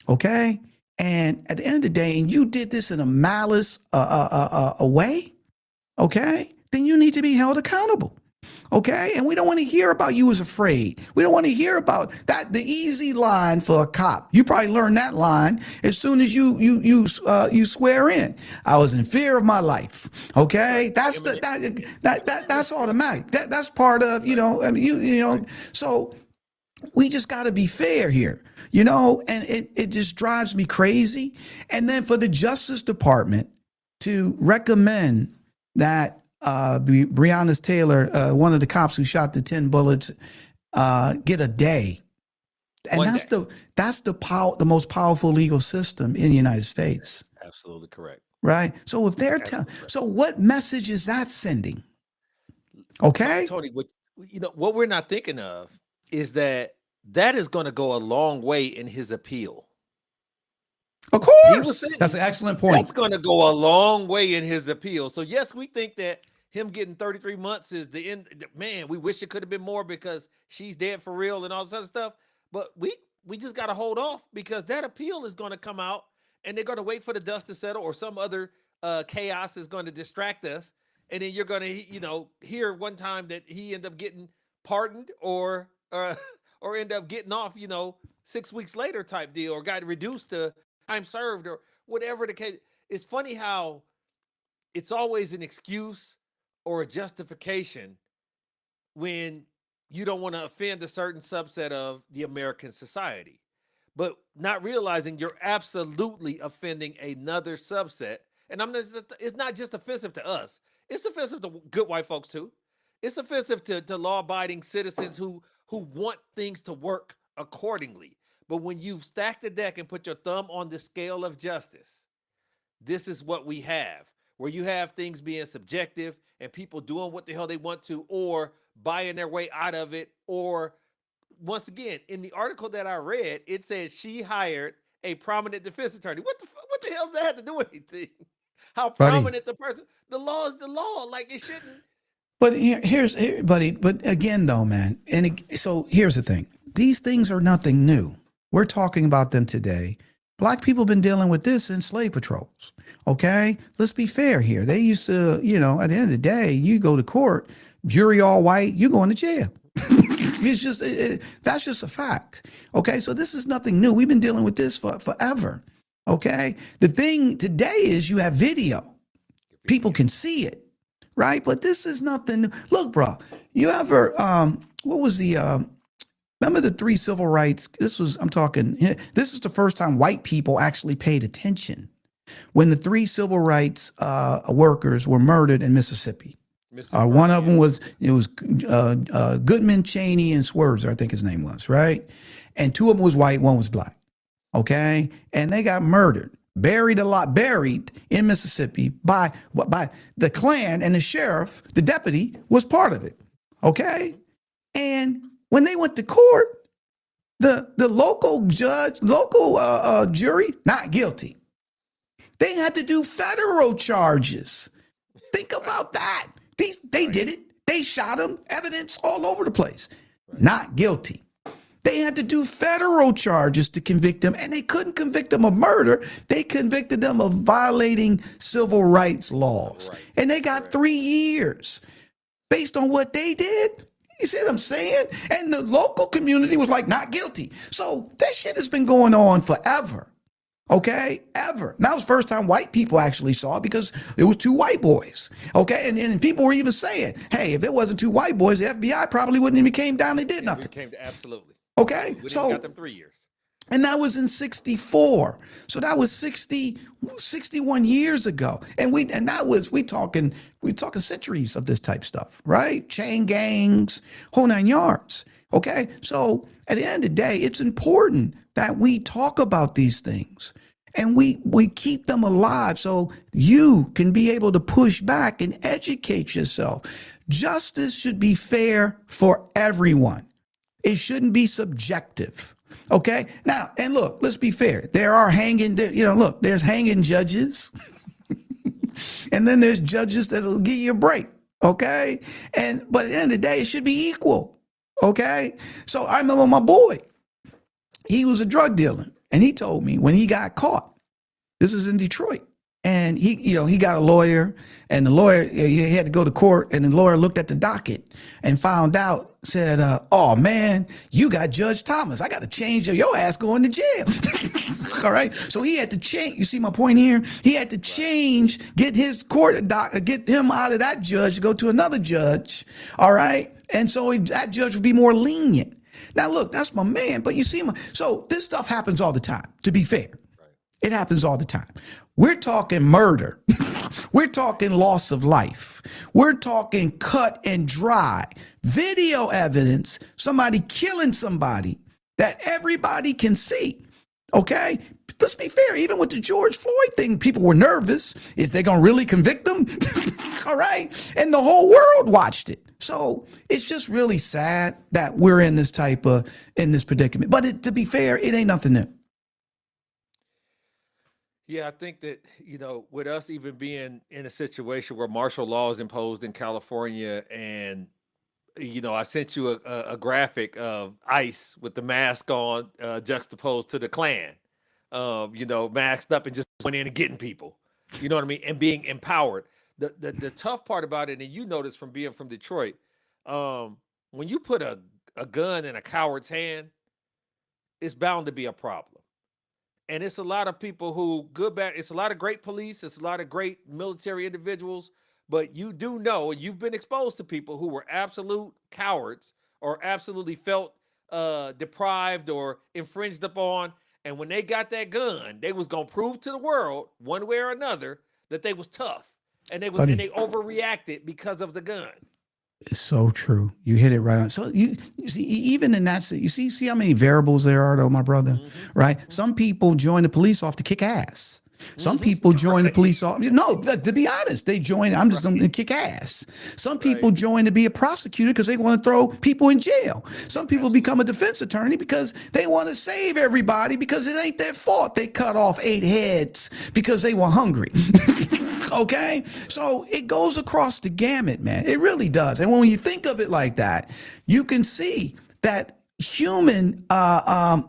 B: okay, and at the end of the day, and you did this in a malice way, okay, then you need to be held accountable, okay? And we don't want to hear about you as afraid. We don't want to hear about that. The easy line for a cop. You probably learn that line as soon as you swear in. I was in fear of my life. Okay, that's that's automatic. That's part of So we just got to be fair here, and it just drives me crazy. And then for the Justice Department to recommend that Breonna Taylor, one of the cops who shot the 10 bullets, get a day. And that's the most powerful legal system in the United States.
C: Absolutely correct.
B: Right. So if they're so what message is that sending? Okay.
C: Tony, what we're not thinking of is that is going to go a long way in his appeal.
B: Of course. That's an excellent point.
C: That's going to go a long way in his appeal. So yes, we think that him getting 33 months is the end. Man, we wish it could have been more because she's dead for real and all this other stuff. But we just got to hold off because that appeal is going to come out and they're going to wait for the dust to settle or some other chaos is going to distract us. And then you're going to, hear one time that he ended up getting pardoned or end up getting off, 6 weeks later type deal, or got reduced to time served or whatever the case. It's funny how it's always an excuse or a justification when you don't want to offend a certain subset of the American society, but not realizing you're absolutely offending another subset. And it's not just offensive to us. It's offensive to good white folks too. It's offensive to law-abiding citizens who want things to work accordingly. But when you stack the deck and put your thumb on the scale of justice, this is what we have, where you have things being subjective and people doing what the hell they want to, or buying their way out of it. Or once again, in the article that I read, it says she hired a prominent defense attorney. What the hell does that have to do with anything? How prominent the person, the law is the law. Like it shouldn't.
B: But but again, though, man, so here's the thing. These things are nothing new. We're talking about them today. Black people have been dealing with this in slave patrols. Okay? Let's be fair here. They used to, at the end of the day, you go to court, jury all white, you going to jail. It's just, that's just a fact. Okay? So this is nothing new. We've been dealing with this for forever. Okay? The thing today is you have video. People can see it. Right? But this is nothing new. Look, bro, you ever, what was remember the 3 civil rights? This is the first time white people actually paid attention when the 3 civil rights workers were murdered in Mississippi. One of them was Goodman, Cheney, and Swerves, I think his name was, right? And 2 of them was white, 1 was black. Okay? And they got murdered. Buried in Mississippi by the Klan, and the sheriff, the deputy, was part of it. Okay? And when they went to court, the local jury, not guilty. They had to do federal charges. Think about that. They did it. They shot him. Evidence all over the place. Not guilty. They had to do federal charges to convict him, and they couldn't convict him of murder. They convicted them of violating civil rights laws. And they got 3 years based on what they did. You see what I'm saying? And the local community was like, not guilty. So that shit has been going on forever. Okay, ever. And that was the first time white people actually saw it, because it was 2 white boys. Okay, and people were even saying, hey, if there wasn't 2 white boys, the FBI probably wouldn't even came down. They did nothing.
C: Absolutely.
B: Okay,
C: so got them 3 years.
B: And that was in 64. So that was 61 years ago. And we talking centuries of this type stuff, right? Chain gangs, whole 9 yards. Okay. So at the end of the day, it's important that we talk about these things and we keep them alive so you can be able to push back and educate yourself. Justice should be fair for everyone. It shouldn't be subjective. Okay. Now, and look, let's be fair. There are there's hanging judges. And then there's judges that'll give you a break. Okay. But at the end of the day, it should be equal. Okay. So I remember my boy, he was a drug dealer, and he told me when he got caught, this was in Detroit, and he got a lawyer, and the lawyer, he had to go to court, and the lawyer looked at the docket and found out, said, oh man, you got Judge Thomas. I got to change your ass going to jail. All right. So he had to change. You see my point here? He had to change, get his get him out of that judge to go to another judge. All right. And so that judge would be more lenient. Now, look, that's my man. But you see, so this stuff happens all the time, to be fair. It happens all the time. We're talking murder. We're talking loss of life. We're talking cut and dry video evidence, somebody killing somebody that everybody can see. Okay. Let's be fair. Even with the George Floyd thing, people were nervous. Is they going to really convict them? All right. And the whole world watched it. So it's just really sad that we're in this predicament. But to be fair, it ain't nothing new.
C: Yeah, I think that, with us even being in a situation where martial law is imposed in California, and, I sent you a graphic of ICE with the mask on, juxtaposed to the Klan, masked up and just going in and getting people, you know what I mean? And being empowered. The tough part about it, and you notice from being from Detroit, when you put a gun in a coward's hand, it's bound to be a problem. And it's a lot of people who it's a lot of great police, it's a lot of great military individuals, but you do know, and you've been exposed to people who were absolute cowards or absolutely felt deprived or infringed upon. And when they got that gun, they was going to prove to the world one way or another that they was tough, and they overreacted because of the gun.
B: It's so true. You hit it right on. So you see, even in that, you see how many variables there are, though, my brother, right? Some people join the police off to kick ass. Some people join the police off. No, to be honest, they join. I'm just going to kick ass. Some people join to be a prosecutor because they want to throw people in jail. Some people become a defense attorney because they want to save everybody because it ain't their fault. They cut off 8 heads because they were hungry. Okay, so it goes across the gamut, man. It really does. And when you think of it like that, you can see that human, I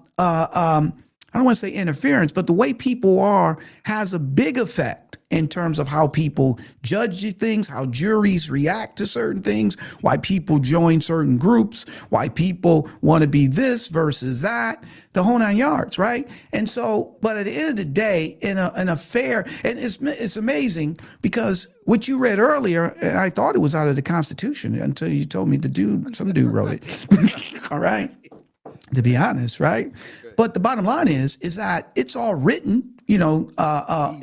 B: don't want to say interference, but the way people are has a big effect in terms of how people judge things, how juries react to certain things, why people join certain groups, why people want to be this versus that, the whole 9 yards, right? And so, but at the end of the day, in a fair, and it's amazing because what you read earlier, and I thought it was out of the Constitution until you told me some dude wrote it. All right. To be honest, right? But the bottom line is that it's all written,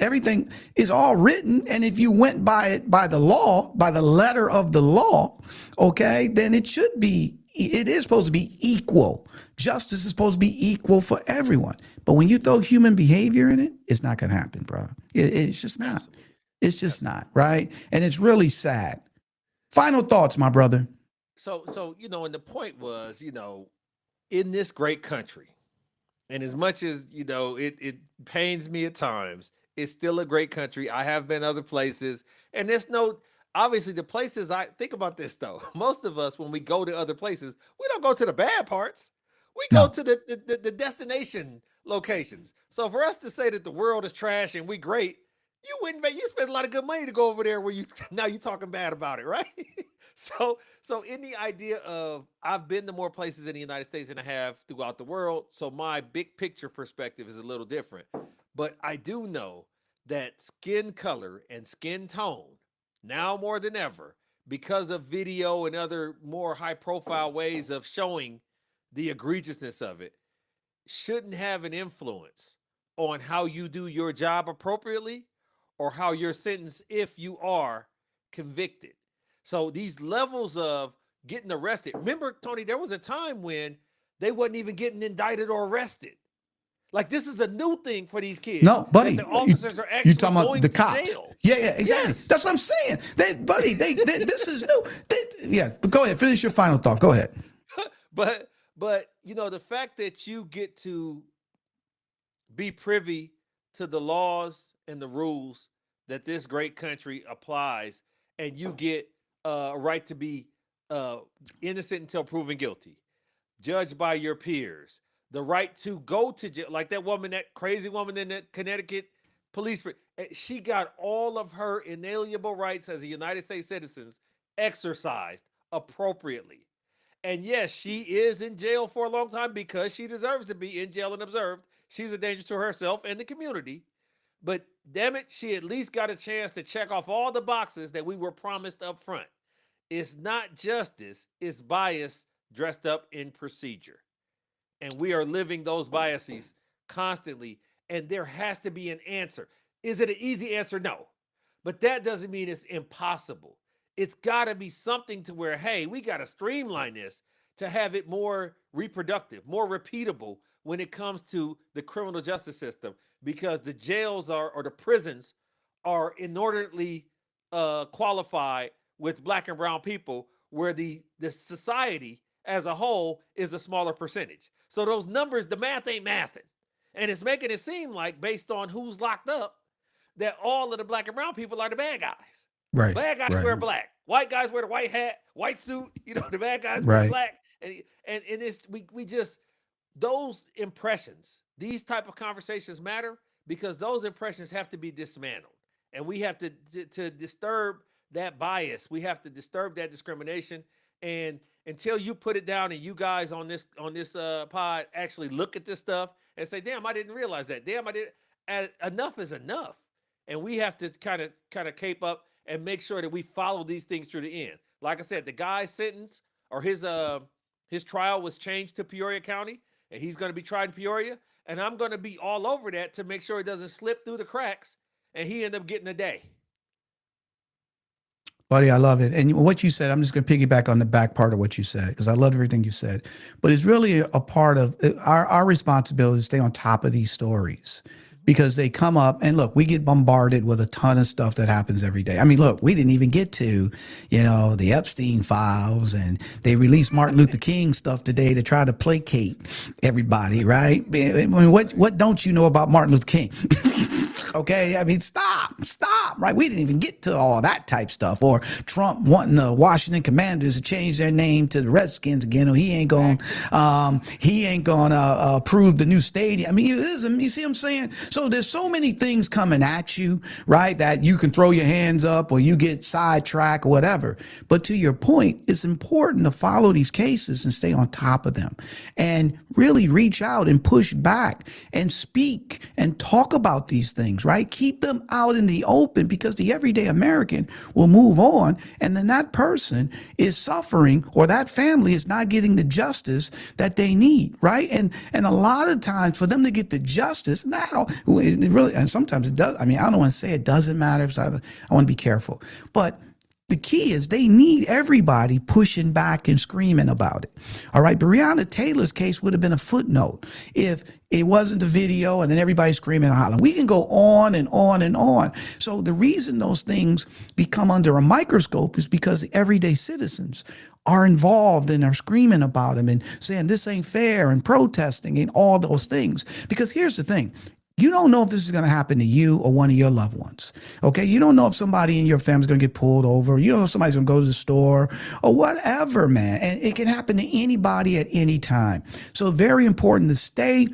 B: everything is all written. And if you went by the law, by the letter of the law, okay, then it is supposed to be equal. Justice is supposed to be equal for everyone. But when you throw human behavior in it, it's not going to happen, bro. It's just not. It's just not, right? And it's really sad. Final thoughts, my brother.
C: So, and the point was, in this great country, and as much as, it pains me at times, it's still a great country. I have been other places, and obviously the places I think about this though, most of us when we go to other places, we don't go to the bad parts. We go
B: No.
C: to the destination locations. So for us to say that the world is trash and we great, you spend a lot of good money to go over there where you now you're talking bad about it, right? So in the idea of I've been to more places in the United States than I have throughout the world, so my big picture perspective is a little different. But I do know that skin color and skin tone, now more than ever, because of video and other more high profile ways of showing the egregiousness of it, shouldn't have an influence on how you do your job appropriately or how you're sentenced if you are convicted. So these levels of getting arrested. Remember, Tony, there was a time when they wasn't even getting indicted or arrested. Like this is a new thing for these kids.
B: No, buddy,
C: that the officers are actually
B: you talking about
C: going
B: the
C: to
B: cops?
C: jail.
B: Yeah, exactly.
C: Yes.
B: That's what I'm saying. Buddy, this is new. Yeah, but go ahead. Finish your final thought. Go ahead.
C: But you know, the fact that you get to be privy to the laws and the rules that this great country applies, and you get a right to be innocent until proven guilty, judged by your peers, the right to go to jail, like that woman, that crazy woman in that Connecticut police, she got all of her inalienable rights as a United States citizen exercised appropriately. And yes, she is in jail for a long time because she deserves to be in jail and observed. She's a danger to herself and the community. But damn it, she at least got a chance to check off all the boxes that we were promised up front. It's not justice, it's bias dressed up in procedure. And we are living those biases constantly. And there has to be an answer. Is it an easy answer? No. But that doesn't mean it's impossible. It's got to be something to where, hey, we got to streamline this to have it more reproductive, more repeatable when it comes to the criminal justice system, because the jails or the prisons are inordinately qualified with Black and brown people, where the society as a whole is a smaller percentage. So those numbers, the math ain't mathing. And it's making it seem like, based on who's locked up, that all of the Black and brown people are the bad guys.
B: Right.
C: Bad guys wear black. White guys wear the white hat, white suit. You know, the bad guys wear black. And it's we just, those impressions, these type of conversations matter because those impressions have to be dismantled, and we have to disturb that bias. We have to disturb that discrimination. And until you put it down, and you guys on this pod actually look at this stuff and say, "Damn, I didn't realize that. Damn, I did." Enough is enough, and we have to kind of cape up and make sure that we follow these things through the end. Like I said, the guy's sentence or his trial was changed to Peoria County, and he's going to be tried in Peoria. And I'm going to be all over that to make sure it doesn't slip through the cracks and he end up getting a day.
B: Buddy, I love it. And what you said, I'm just going to piggyback on the back part of what you said, because I love everything you said. But it's really a part of our responsibility to stay on top of these stories, because they come up, and look, we get bombarded with a ton of stuff that happens every day. I mean, look, we didn't even get to, the Epstein files, and they released Martin Luther King stuff today to try to placate everybody, right? I mean, what don't you know about Martin Luther King? Okay, I mean, stop, right? We didn't even get to all that type stuff. Or Trump wanting the Washington Commanders to change their name to the Redskins again. Or he ain't going to approve the new stadium. I mean, you see what I'm saying? So there's so many things coming at you, right? That you can throw your hands up or you get sidetracked or whatever. But to your point, it's important to follow these cases and stay on top of them and really reach out and push back and speak and talk about these things, right? Keep them out in the open, because the everyday American will move on, and then that person is suffering, or that family is not getting the justice that they need, right? And a lot of times for them to get the justice, and sometimes it does. I mean, I don't want to say it doesn't matter, so I want to be careful. But the key is they need everybody pushing back and screaming about it. All right. Breonna Taylor's case would have been a footnote if it wasn't the video and then everybody screaming and hollering. We can go on and on and on. So the reason those things become under a microscope is because the everyday citizens are involved and are screaming about them and saying this ain't fair and protesting and all those things. Because here's the thing. You don't know if this is going to happen to you or one of your loved ones. Okay. You don't know if somebody in your family is going to get pulled over. You don't know if somebody's going to go to the store or whatever, man. And it can happen to anybody at any time. So very important to stay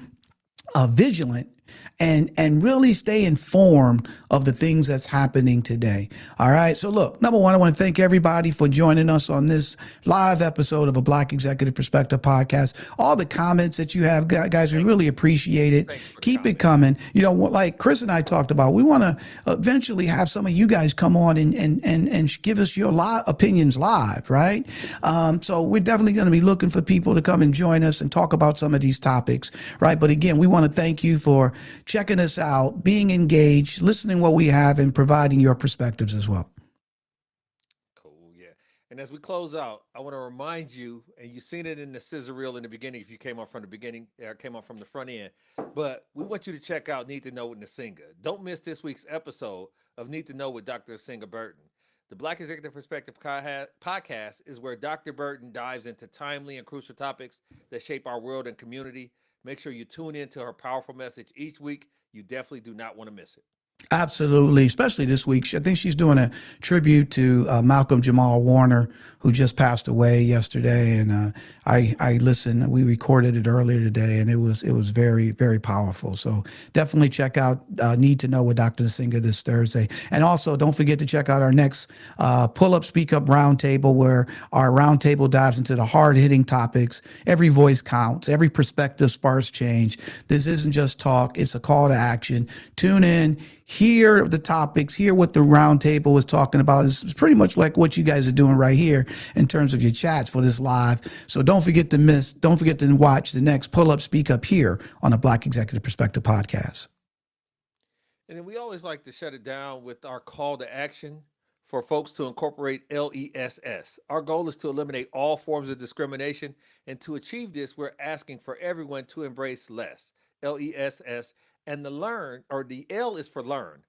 B: vigilant and really stay informed of the things that's happening today. All right. So look, number one, I want to thank everybody for joining us on this live episode of a Black Executive Perspective podcast. All the comments that you have, guys, we really appreciate it. Keep it coming. You know, like Chris and I talked about, we want to eventually have some of you guys come on and give us your opinions live, right? So we're definitely going to be looking for people to come and join us and talk about some of these topics, right? But again, we want to thank you for checking us out, being engaged, listening what we have, and providing your perspectives as well.
C: Cool, yeah. And as we close out, I want to remind you, and you've seen it in the scissor reel in the beginning if you came off from the beginning, came off from the front end, but we want you to check out Need to Know with Nsinga. Don't miss this week's episode of Need to Know with Dr. Nsinga Burton. The Black Executive Perspective podcast is where Dr. Burton dives into timely and crucial topics that shape our world and community. Make sure you tune in to her powerful message each week. You definitely do not want to miss it.
B: Absolutely, especially this week. I think she's doing a tribute to Malcolm Jamal Warner, who just passed away yesterday. And I listened. We recorded it earlier today, and it was very, very powerful. So definitely check out Need to Know with Dr. Nsinga this Thursday. And also, don't forget to check out our next Pull Up, Speak Up Roundtable, where our roundtable dives into the hard-hitting topics. Every voice counts. Every perspective sparks change. This isn't just talk. It's a call to action. Tune in. Hear the topics, hear what the roundtable is talking about. It's pretty much like what you guys are doing right here in terms of your chats for this live. So don't forget to watch the next Pull Up, Speak Up here on the Black Executive Perspective podcast.
C: And then we always like to shut it down with our call to action for folks to incorporate LESS. Our goal is to eliminate all forms of discrimination. And to achieve this, we're asking for everyone to embrace less, LESS. And the L is for learn.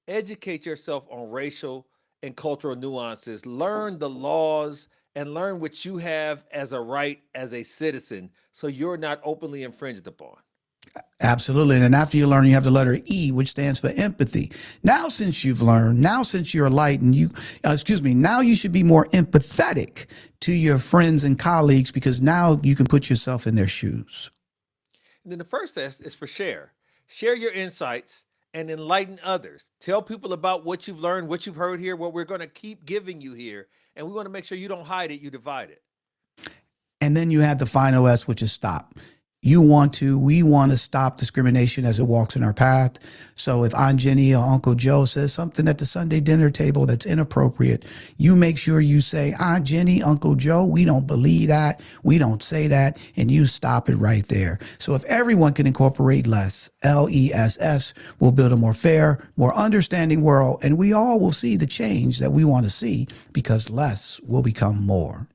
C: Educate yourself on racial and cultural nuances. Learn the laws and learn what you have as a right as a citizen so you're not openly infringed upon.
B: Absolutely. And then after you learn, you have the letter E, which stands for empathy. Now, since you've learned, now since you're enlightened, now you should be more empathetic to your friends and colleagues, because now you can put yourself in their shoes.
C: And then the first S is for share. Share your insights and enlighten others. Tell people about what you've learned, what you've heard here, what we're going to keep giving you here. And we want to make sure you don't hide it, you divide it.
B: And then you have the final S, which is stop. We want to stop discrimination as it walks in our path. So if Aunt Jenny or Uncle Joe says something at the Sunday dinner table that's inappropriate, you make sure you say, Aunt Jenny, Uncle Joe, we don't believe that. We don't say that. And you stop it right there. So if everyone can incorporate less, LESS, we'll build a more fair, more understanding world. And we all will see the change that we want to see, because less will become more.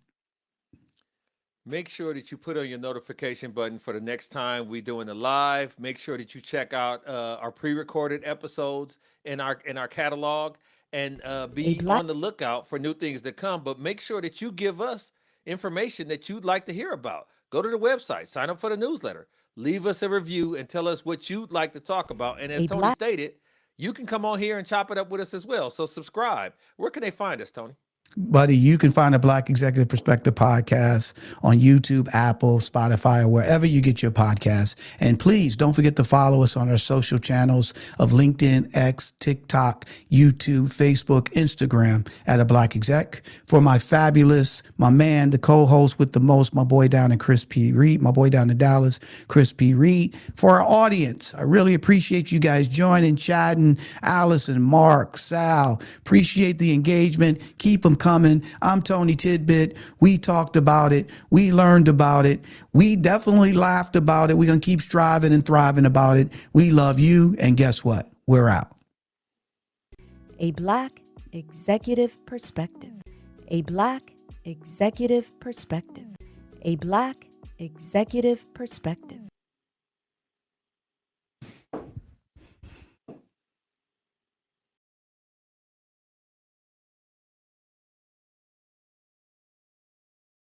C: Make sure that you put on your notification button for the next time we're doing a live. Make sure that you check out our pre-recorded episodes in our catalog, and be on the lookout for new things to come. But make sure that you give us information that you'd like to hear about. Go to the website, sign up for the newsletter, leave us a review, and tell us what you'd like to talk about. And as Tony stated, you can come on here and chop it up with us as well. So subscribe. Where can they find us, Tony?
B: Buddy, you can find a Black Executive Perspective podcast on YouTube, Apple, Spotify, or wherever you get your podcasts. And please don't forget to follow us on our social channels of LinkedIn, X, TikTok, YouTube, Facebook, Instagram at a Black Exec. For my man, the co-host with the most, my boy down in Chris P. Reed, my boy down in Dallas, Chris P. Reed. For our audience, I really appreciate you guys joining, chatting, Allison, Mark, Sal. Appreciate the engagement. Keep them coming. I'm Tony Tidbit. We talked about it. We learned about it. We definitely laughed about it. We're going to keep striving and thriving about it. We love you. And guess what? We're out.
K: A Black Executive Perspective. A Black Executive Perspective. A Black Executive Perspective.